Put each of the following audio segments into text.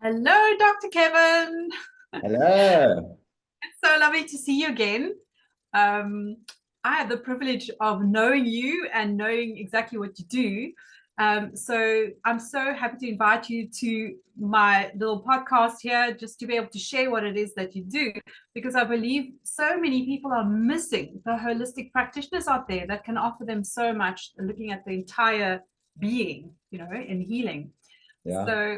Hello, Dr. Kevin. Hello. It's so lovely to see you again. Um, I have the privilege of knowing you and knowing exactly what you do. So I'm so happy to invite you to my little podcast here just to be able to share what it is that you do, because I believe so many people are missing the holistic practitioners out there that can offer them so much, looking at the entire being, in healing. Yeah, So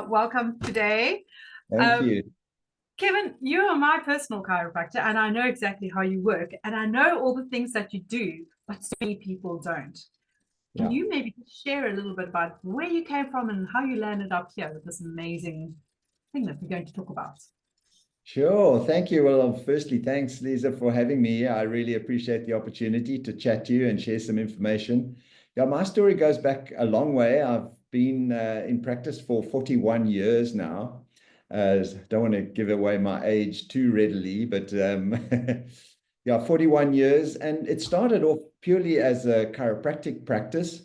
welcome today. thank Um, you. Kevin, you are my personal chiropractor, and I know exactly how you work, and I know all the things that you do, but so many people don't. Can Yeah, you maybe share a little bit about where you came from and how you landed up here with this amazing thing that we're going to talk about? sure. Thank you. Well, firstly, thanks, Lisa, for having me here. I really appreciate the opportunity to chat to you and share some information. Yeah, my story goes back a long way. I've been in practice for 41 years now. Don't want to give away my age too readily, but yeah, 41 years. And it started off purely as a chiropractic practice.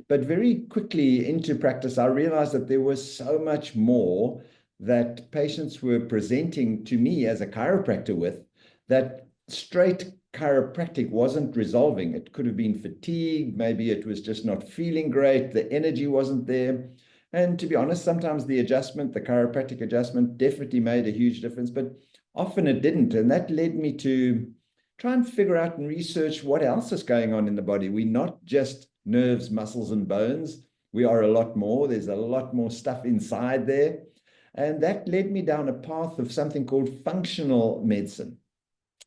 But very quickly into practice, I realized that there was so much more that patients were presenting to me as a chiropractor with that straight chiropractic wasn't resolving. It could have been fatigue, maybe it was just not feeling great, the energy wasn't there. And to be honest, sometimes the adjustment, the chiropractic adjustment, definitely made a huge difference, but often it didn't. And that led me to try and figure out and research what else is going on in the body. We're not just nerves, muscles, and bones. We are a lot more. There's a lot more stuff inside there. And that led me down a path of something called functional medicine.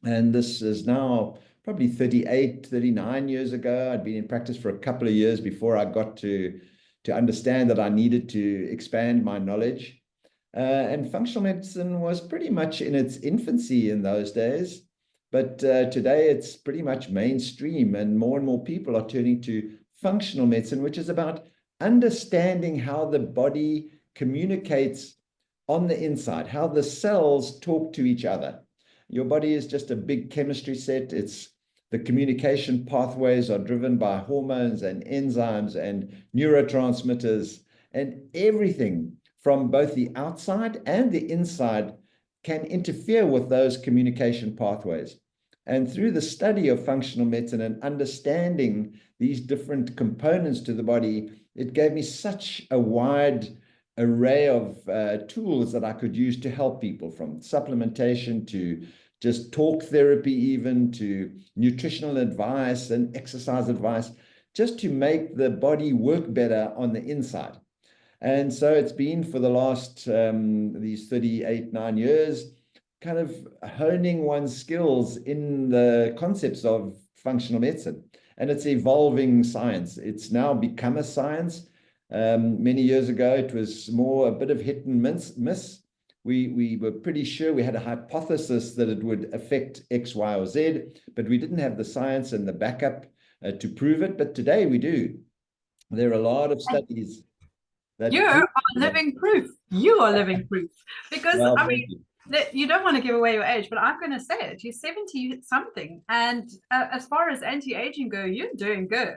And this is now probably 38, 39 years ago. I'd been in practice for a couple of years before I got to understand that I needed to expand my knowledge. And functional medicine was pretty much in its infancy in those days. But today it's pretty much mainstream, and more people are turning to functional medicine, which is about understanding how the body communicates on the inside, how the cells talk to each other. Your body is just a big chemistry set. It's the communication pathways are driven by hormones and enzymes and neurotransmitters, and everything from both the outside and the inside can interfere with those communication pathways. And through the study of functional medicine and understanding these different components to the body, it gave me such a wide array of tools that I could use to help people, from supplementation to just talk therapy, even to nutritional advice and exercise advice, just to make the body work better on the inside. And so it's been for the last these 38, 9 years, kind of honing one's skills in the concepts of functional medicine. And it's evolving science. It's now become a science. Many years ago, it was more a bit of hit and miss. We were pretty sure, we had a hypothesis that it would affect X, Y, or Z, but we didn't have the science and the backup to prove it. But today we do. There are a lot of studies You that are prove that. living proof. You are living proof. Because, Well, I thank mean, you. you don't want to give away your age, but I'm going to say it. You're 70 something. And as far as anti-aging go, you're doing good.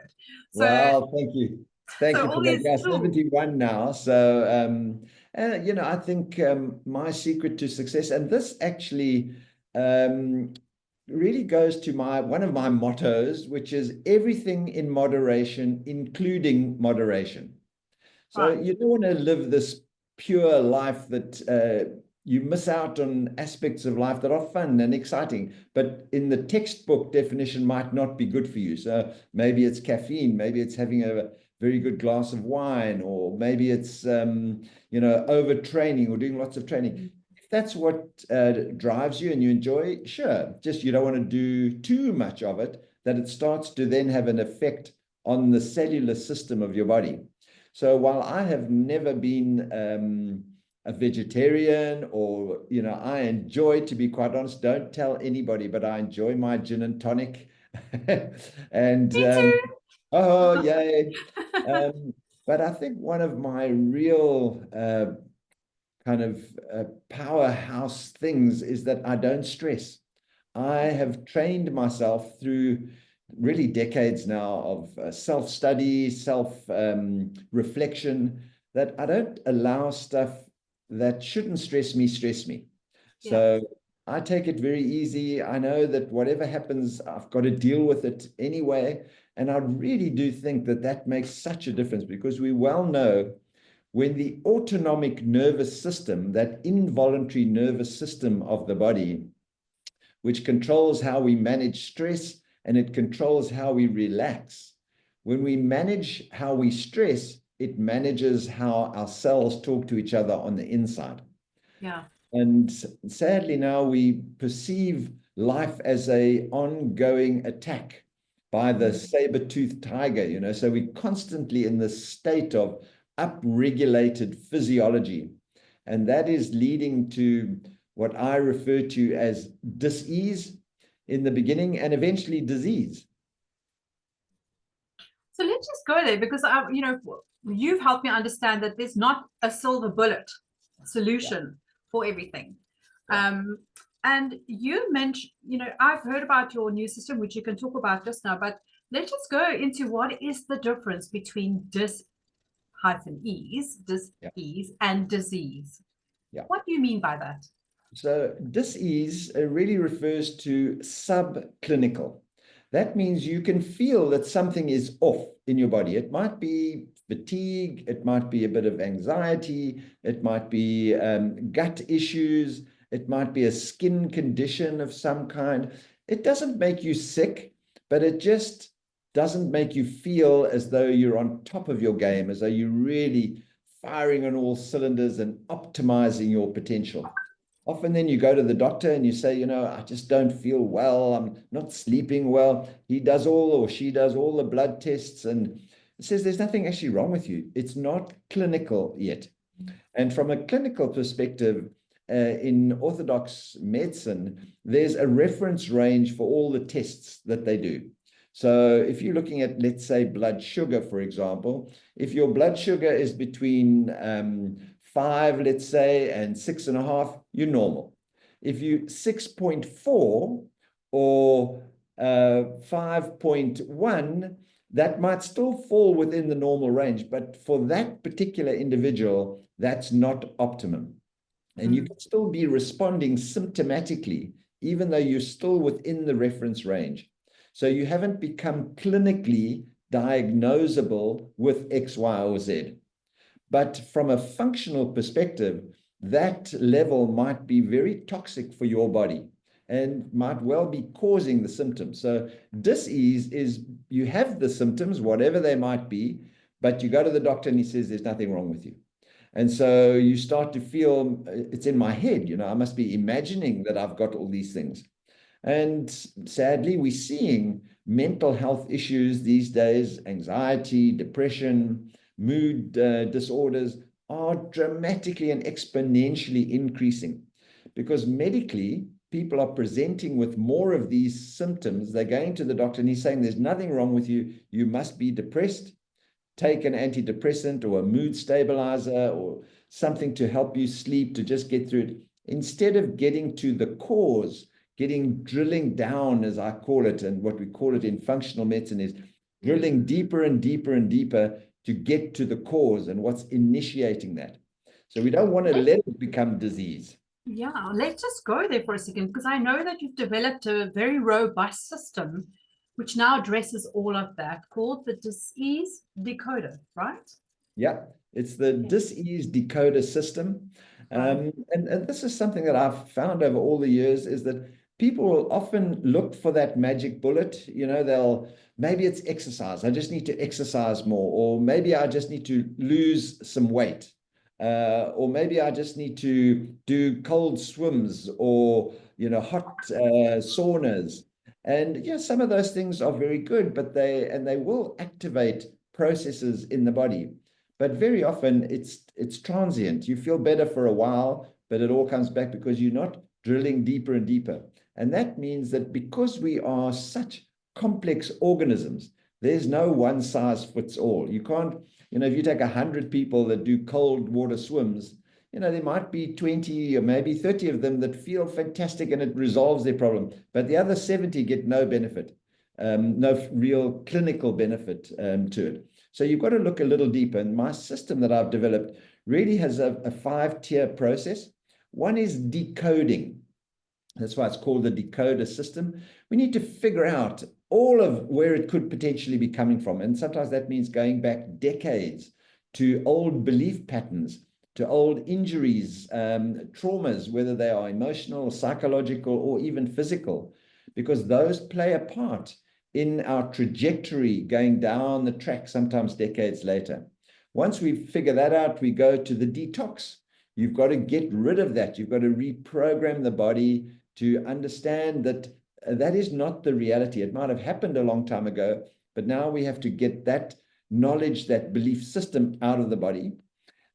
So, Well, thank you. Thank so you all for that. these Yeah, tools. 71 now. So, I think my secret to success, and this actually um, really goes to my one of my mottos, which is everything in moderation, including moderation. So Right. you don't want to live this pure life that you miss out on aspects of life that are fun and exciting, but in the textbook definition might not be good for you. So maybe it's caffeine, maybe it's having a very good glass of wine, or maybe it's overtraining or doing lots of training. If that's what drives you and you enjoy, sure. Just you don't want to do too much of it, that it starts to then have an effect on the cellular system of your body. So while I have never been a vegetarian, or, I enjoy, to be quite honest, don't tell anybody, but I enjoy my gin and tonic. And Me too. oh, yay. Um, but I think one of my real kind of powerhouse things is that I don't stress. I have trained myself through really decades now of self-study, self reflection, that I don't allow stuff that shouldn't stress me. Yeah. So I take it very easy. I know that whatever happens, I've got to deal with it anyway. And I really do think that that makes such a difference, because we well know when the autonomic nervous system, that involuntary nervous system of the body, which controls how we manage stress and it controls how we relax. When we manage how we stress, it manages how our cells talk to each other on the inside. Yeah. And sadly now we perceive life as an ongoing attack by the saber-toothed tiger, you know, so we're constantly in this state of upregulated physiology. And that is leading to what I refer to as dis-ease in the beginning and eventually disease. So let's just go there, because you've helped me understand that there's not a silver bullet solution for everything. And you mentioned, I've heard about your new system, which you can talk about just now, but let's just go into what is the difference between dis-ease and disease. What do you mean by that? So dis-ease really refers to subclinical. That means you can feel that something is off in your body. It might be fatigue, it might be a bit of anxiety, it might be gut issues, it might be a skin condition of some kind. It doesn't make you sick, but it just doesn't make you feel as though you're on top of your game, as though you're really firing on all cylinders and optimizing your potential. Often then you go to the doctor and you say, I just don't feel well. I'm not sleeping well. He does all, or she does all the blood tests and says there's nothing actually wrong with you. It's not clinical yet. And from a clinical perspective, in orthodox medicine, there's a reference range for all the tests that they do. So if you're looking at, let's say, blood sugar, for example, if your blood sugar is between 5, let's say, and 6.5, you're normal. If you 6.4 or 5.1, that might still fall within the normal range, but for that particular individual, that's not optimum. And you can still be responding symptomatically, even though you're still within the reference range. So you haven't become clinically diagnosable with X, Y, or Z. But from a functional perspective, that level might be very toxic for your body and might well be causing the symptoms. So dis-ease is you have the symptoms, whatever they might be, but you go to the doctor and he says there's nothing wrong with you. And so you start to feel it's in my head, I must be imagining that I've got all these things. And sadly, we're seeing mental health issues these days, anxiety, depression, mood disorders are dramatically and exponentially increasing, because medically people are presenting with more of these symptoms. They're going to the doctor and he's saying there's nothing wrong with you. You must be depressed. Take an antidepressant or a mood stabilizer or something to help you sleep, to just get through it, instead of getting to the cause, drilling down, as I call it, and what we call it in functional medicine is drilling deeper and deeper and deeper to get to the cause and what's initiating that. So we don't want to let it become disease. Yeah, let's just go there for a second, because I know that you've developed a very robust system which now addresses all of that, called the Dis-Ease Decoder, right? Yeah, it's the Dis-Ease Decoder System. And this is something that I've found over all the years, is that people will often look for that magic bullet. Maybe it's exercise. I just need to exercise more, or maybe I just need to lose some weight, or maybe I just need to do cold swims or, hot saunas. And some of those things are very good, but they will activate processes in the body. But very often it's transient. You feel better for a while, but it all comes back because you're not drilling deeper and deeper. And that means that because we are such complex organisms, there's no one size fits all. You can't, if you take 100 people that do cold water swims, there might be 20 or maybe 30 of them that feel fantastic and it resolves their problem, but the other 70 get no benefit, no real clinical benefit to it. So you've got to look a little deeper. And my system that I've developed really has a 5-tier process. One is decoding. That's why it's called the decoder system. We need to figure out all of where it could potentially be coming from. And sometimes that means going back decades to old belief patterns, to old injuries, traumas, whether they are emotional, psychological, or even physical, because those play a part in our trajectory going down the track, sometimes decades later. Once we figure that out, we go to the detox. You've got to get rid of that. You've got to reprogram the body to understand that that is not the reality. It might have happened a long time ago, but now we have to get that knowledge, that belief system out of the body.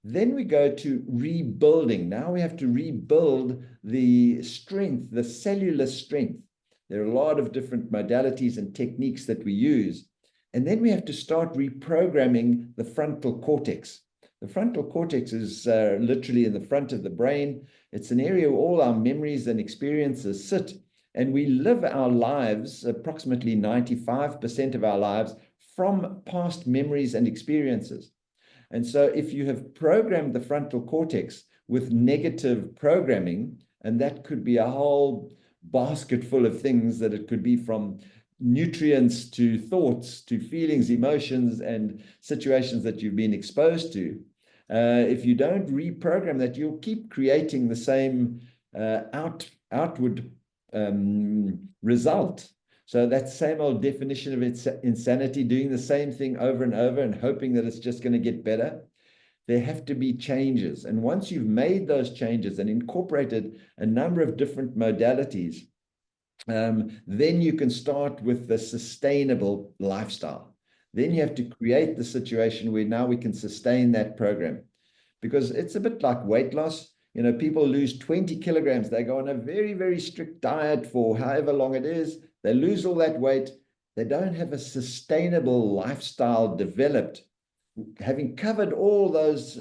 Then we go to rebuilding. Now we have to rebuild the strength, the cellular strength. There are a lot of different modalities and techniques that we use. And then we have to start reprogramming the frontal cortex. The frontal cortex is literally in the front of the brain. It's an area where all our memories and experiences sit. And we live our lives, approximately 95% of our lives, from past memories and experiences. And so if you have programmed the frontal cortex with negative programming, and that could be a whole basket full of things, that it could be from nutrients to thoughts to feelings, emotions, and situations that you've been exposed to. If you don't reprogram that, you'll keep creating the same outward result. So that same old definition of insanity, doing the same thing over and over and hoping that it's just going to get better. There have to be changes. And once you've made those changes and incorporated a number of different modalities, then you can start with the sustainable lifestyle. Then you have to create the situation where now we can sustain that program. Because it's a bit like weight loss. You know, people lose 20 kilograms. They go on a very, very strict diet for however long it is. They lose all that weight. They don't have a sustainable lifestyle developed, having covered all those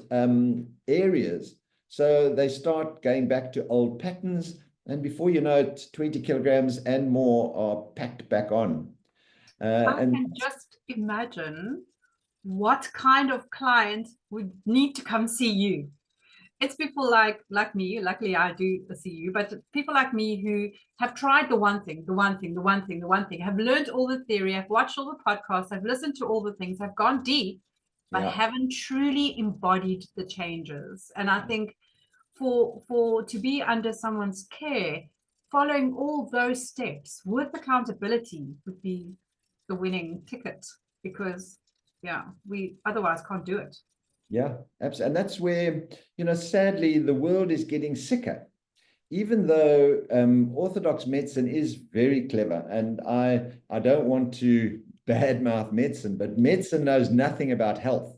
areas. So they start going back to old patterns. And before you know it, 20 kilograms and more are packed back on. I can just imagine what kind of client would need to come see you. It's people like me. Luckily, I do see you, but people like me who have tried the one thing, have learned all the theory, have watched all the podcasts, have listened to all the things, have gone deep, but haven't truly embodied the changes. And I think for to be under someone's care, following all those steps with accountability would be the winning ticket, because we otherwise can't do it. Yeah, absolutely. And that's where, you know, sadly, the world is getting sicker, even though orthodox medicine is very clever. And I don't want to badmouth medicine, but medicine knows nothing about health.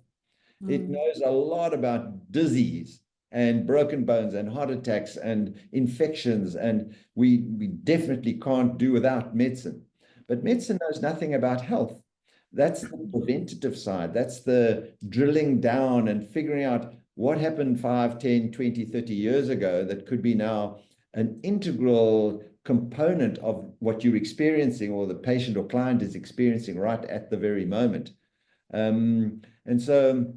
It knows a lot about disease and broken bones and heart attacks and infections. And we definitely can't do without medicine. But medicine knows nothing about health. That's the preventative side. That's the drilling down and figuring out what happened 5, 10, 20, 30 years ago that could be now an integral component of what you're experiencing or the patient or client is experiencing right at the very moment. And so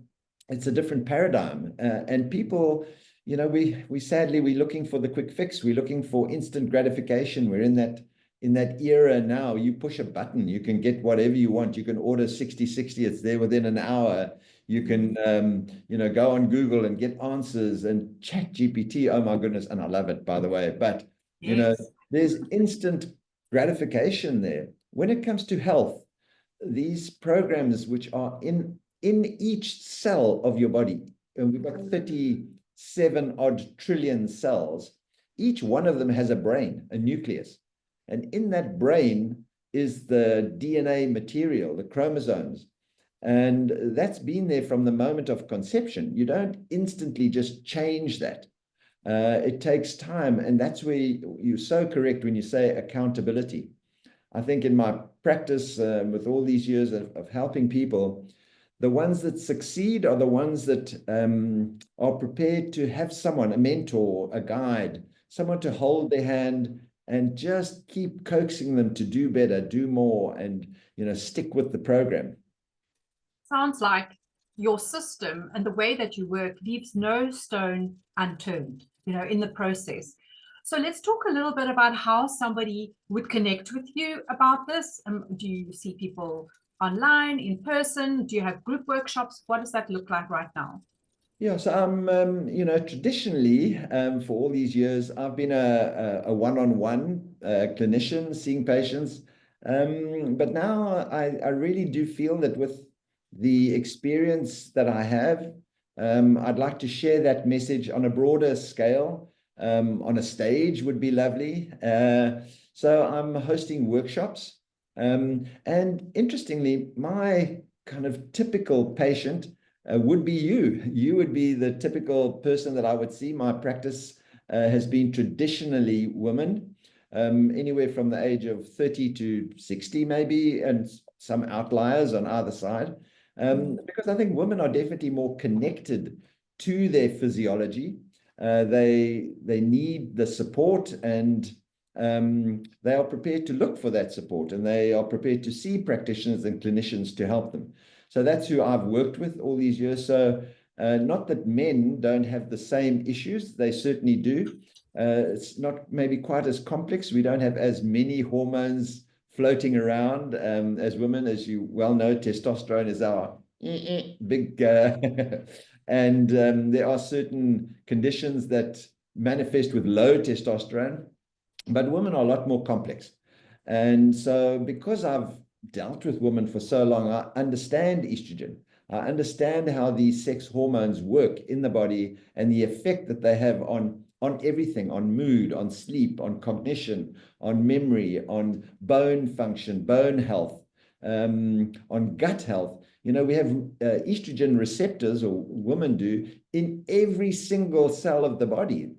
it's a different paradigm. And people, you know, we sadly, we're looking for the quick fix. We're looking for instant gratification. We're in that era now. You push a button, you can get whatever you want. You can order 60/60, it's there within an hour. You can you know, go on Google and get answers, and chat GPT, oh my goodness, and I love it, by the way. But you know, there's instant gratification there. When it comes to health, these programs which are in each cell of your body, and we've got 37 odd trillion cells, each one of them has a brain, a nucleus. And in that brain is the DNA material, the chromosomes. And that's been there from the moment of conception. You don't instantly just change that. It takes time. And that's where you're so correct when you say accountability. I think in my practice, with all these years of helping people, the ones that succeed are the ones that are prepared to have someone, a mentor, a guide, someone to hold their hand and just keep coaxing them to do better, do more, and, you know, stick with the program. sounds like your system and the way that you work leaves no stone unturned, in the process. So let's talk a little bit about how somebody would connect with you about this. Do you see people online, in person? Do you have group workshops? What does that look like right now? Yeah, so I'm, traditionally, for all these years, I've been a one-on-one clinician seeing patients. But now I really do feel that with the experience that I have, I'd like to share that message on a broader scale. On a stage would be lovely. So I'm hosting workshops. And interestingly, my kind of typical patient would be you. You would be the typical person that I would see. My practice has been traditionally women, anywhere from the age of 30 to 60 maybe, and some outliers on either side. Because I think women are definitely more connected to their physiology. They need the support, and they are prepared to look for that support, and they are prepared to see practitioners and clinicians to help them. So that's who I've worked with all these years. So not that men don't have the same issues, they certainly do. It's not maybe quite as complex. We don't have as many hormones floating around as women. As you well know, testosterone is our big, and there are certain conditions that manifest with low testosterone, but women are a lot more complex. And so because I've dealt with women for so long, I understand estrogen. I understand how these sex hormones work in the body and the effect that they have on everything, on mood, on sleep, on cognition, on memory, on bone function, bone health, on gut health. We have estrogen receptors, or women do, in every single cell of the body.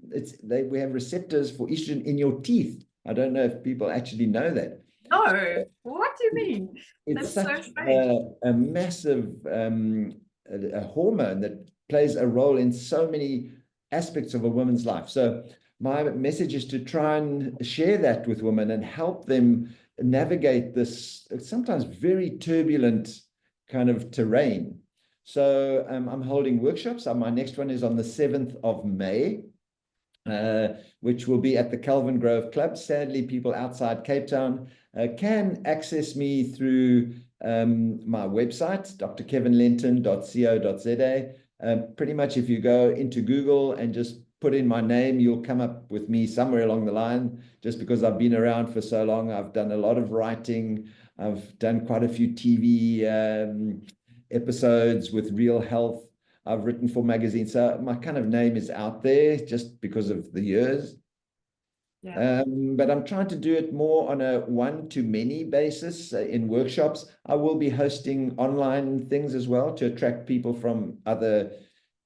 We have receptors for estrogen in your teeth. I don't know if people actually know that. No, what do you mean? It's That's so such strange. a massive a hormone that plays a role in so many aspects of a woman's life. So my message is to try and share that with women and help them navigate this sometimes very turbulent kind of terrain. So I'm holding workshops. My next one is on the 7th of May. Which will be at the Kelvin Grove Club. Sadly, people outside Cape Town can access me through my website, drkevinlentin.co.za. Pretty much if you go into Google and just put in my name, you'll come up with me somewhere along the line, just because I've been around for so long. I've done a lot of writing. I've done quite a few TV episodes with Real Health. I've written for magazines, so my kind of name is out there just because of the years. Yeah. But I'm trying to do it more on a one-to-many basis in workshops. I will be hosting online things as well to attract people from other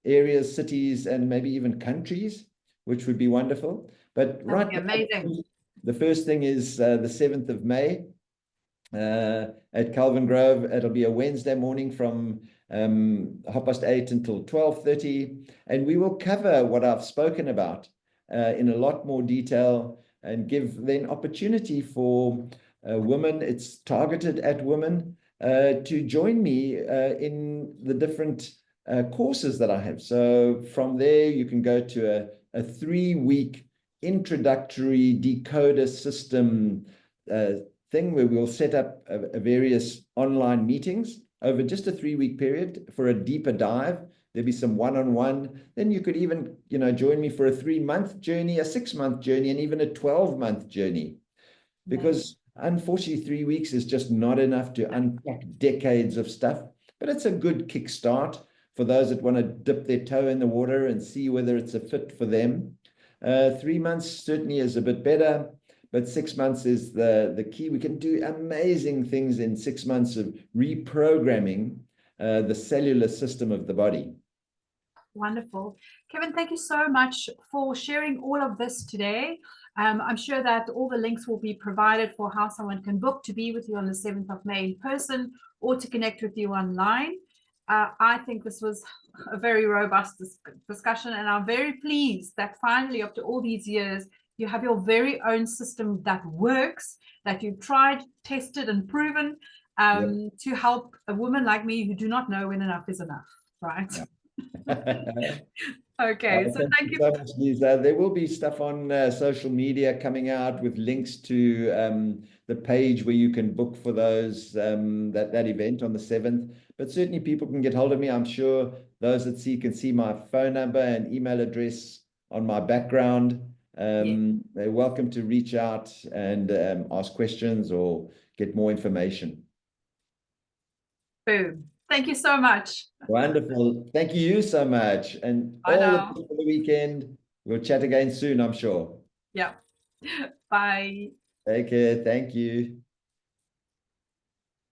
areas, cities, and maybe even countries, which would be wonderful. But That'd right be now, amazing. the first thing is the 7th of May at Kelvin Grove. It'll be a Wednesday morning from 8:30 until 12:30, and we will cover what I've spoken about in a lot more detail, and give then opportunity for women. It's targeted at women to join me in the different courses that I have. So from there, you can go to a 3-week introductory decoder system thing where we'll set up various online meetings over just a 3-week period for a deeper dive. There'll be some one-on-one. Then you could even, join me for a 3-month journey, a 6-month journey, and even a 12-month journey. Because unfortunately, 3 weeks is just not enough to unpack decades of stuff. But it's a good kickstart for those that want to dip their toe in the water and see whether it's a fit for them. 3 months certainly is a bit better, but 6 months is the key. We can do amazing things in 6 months of reprogramming the cellular system of the body. Wonderful. Kevin, thank you so much for sharing all of this today. I'm sure that all the links will be provided for how someone can book to be with you on the 7th of May in person or to connect with you online. I think this was a very robust discussion, and I'm very pleased that finally, after all these years, you have your very own system that works, that you've tried, tested, and proven. to help a woman like me who do not know when enough is enough, right? Yeah. Okay, so Thank thank you you. so much, Lisa. There will be stuff on social media coming out with links to the page where you can book for those that event on the 7th. But certainly people can get hold of me. I'm sure those that see can see my phone number and email address on my background. Yeah, They're welcome to reach out and ask questions or get more information. boom. Thank you so much. Wonderful. Thank you so much. And Bye all the now. best for the weekend. We'll chat again soon, I'm sure. Yeah. Bye. Take care. Thank you.